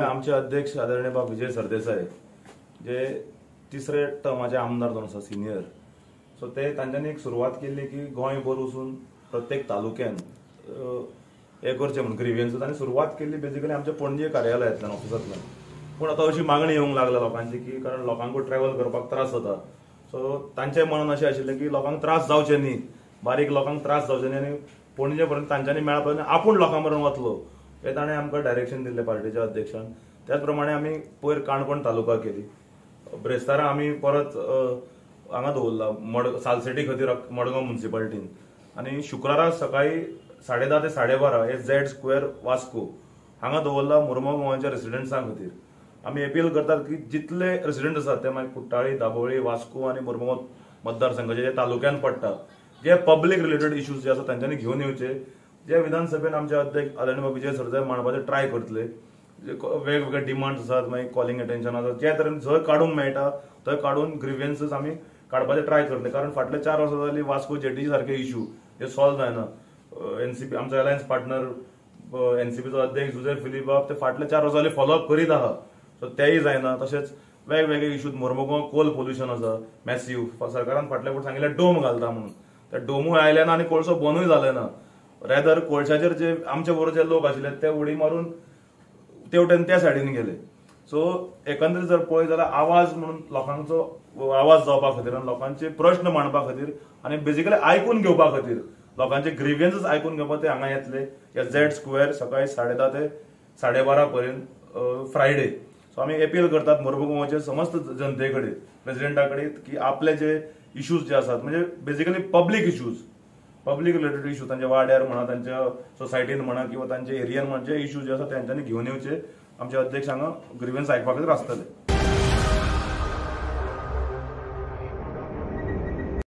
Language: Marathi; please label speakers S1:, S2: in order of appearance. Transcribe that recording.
S1: आमचे अध्यक्ष आदरणीय बाब विजय सरदेसाय जे तिसरे टर्माचे आमदार जावन आसा सिनियर, सो ते तांच्यांनी एक सुरवात केल्ली की गोंयभर वचून प्रत्येक तालुक्यान हे करचे म्हणून ग्रीव्हन्स तांणी सुरवात केल्ली बेजिकली आमच्या पणजे कार्यालयातल्यान ऑफिसांतल्यान. पूण आतां अशी मागणी येवंक लागल्या लोकांची की कारण लोकांक ट्रॅव्हल करपाक त्रास जाता, सो तांचे मनान अशें आशिल्लें की लोकांक त्रास जावचे न्ही, बारीक लोकांक त्रास जावचे न्ही आनी पणजे पर्यंत तांच्यांनी मेळप आपूण लोकां पर्यंत वतलो हे ताणें आमकां डायरेक्शन दिल्लें पार्टीच्या अध्यक्षान. त्याच प्रमाणे आमी पयर काणकोण तालुका केली, ब्रेस्तारा आमी परत हांगा दवरला सालसेटी खातीर मडगांव म्युनिसिपालिटीन, आनी शुक्रारा सकाळी 10:30 ते 12:30 हे झेड स्क्वेअर वास्को हांगा दवरला मुरमगांव गोंयच्या रेसिडेंट्सां खातीर. आमी अपील करतात की जितले रेसिडेंट आसात ते मागीर कुट्टाळी, दाबोळी, वास्को आनी मुरमगांव मतदारसंघाचे जे तालुक्यान पडटा जे पब्लीक रिलेटेड इश्यूज जे आसा तांच्यांनी घेवन येवचे. जे विधानसभेन आमचे अध्यक्ष आदरणीय विजय सरदेसाय मांडपाचे ट्राय करतले, वेगवेगळे डिमांड्स आसात, मागीर कॉलिंग अटेन्शन आसात, जे तरेन जंय काडूंक मेळटा थंय काडून ग्रीव्हन्सेस आमी काडपाचे ट्राय करतले. कारण फाटले 4 वर्सां जाली वास्को जेटी सारखे इश्यू हे सॉल्व जायना. एनसीपी आमचो अलायन्स पार्टनर एनसीपीचो अध्यक्ष जुझेफ फिलिप ते फाटले 4 वर्सां जाली फॉलोअप करीत आहा, सो तेय जायना. तशेंच वेगवेगळे इश्यूज मुरमगांव कोल पोल्युशन आसा मॅसिव्ह, सरकारान फाटल्या फावट सांगिल्लें डोम घालता म्हणून, ते डोमूय आयले ना आनी कोळसो बंदूय जाले ना. रेदर कोळशाचेर जे आमचे बरोबर जे लोक आशिल्ले ते उडी मारून तेवटेन त्या सायडीन गेले. सो एकंदरीत जर पळयत जाल्यार आवाज म्हणून लोकांचो आवाज जावपा खातीर आनी लोकांचे प्रश्न मांडपा खातीर आनी बेजिकली आयकून घेवपा खातीर लोकांचे ग्रीव्हन्सेस आयकून घेवपा ते हांगा येतले या झेड स्क्वेअर सकाळी 10:30 ते 12:30 पर्यंत फ्रायडे. सो आमी अपील करतात मुरमगांवचे समस्त जनते कडेन, प्रेसिडेंटा कडेन की आपले जे इश्यूज जे आसात म्हणजे बेजिकली पब्लीक रिलेटेड इश्यू तांच्या वाड्यार म्हणा, तांच्या सोसायटीन म्हणा किंवा तांच्या एरियान म्हणा जे इश्यू जे आसा तांच्यांनी घेवन येवचे. आमचे अध्यक्ष हांगा ग्रीव्हन्स आयकपा खातीर आसतले.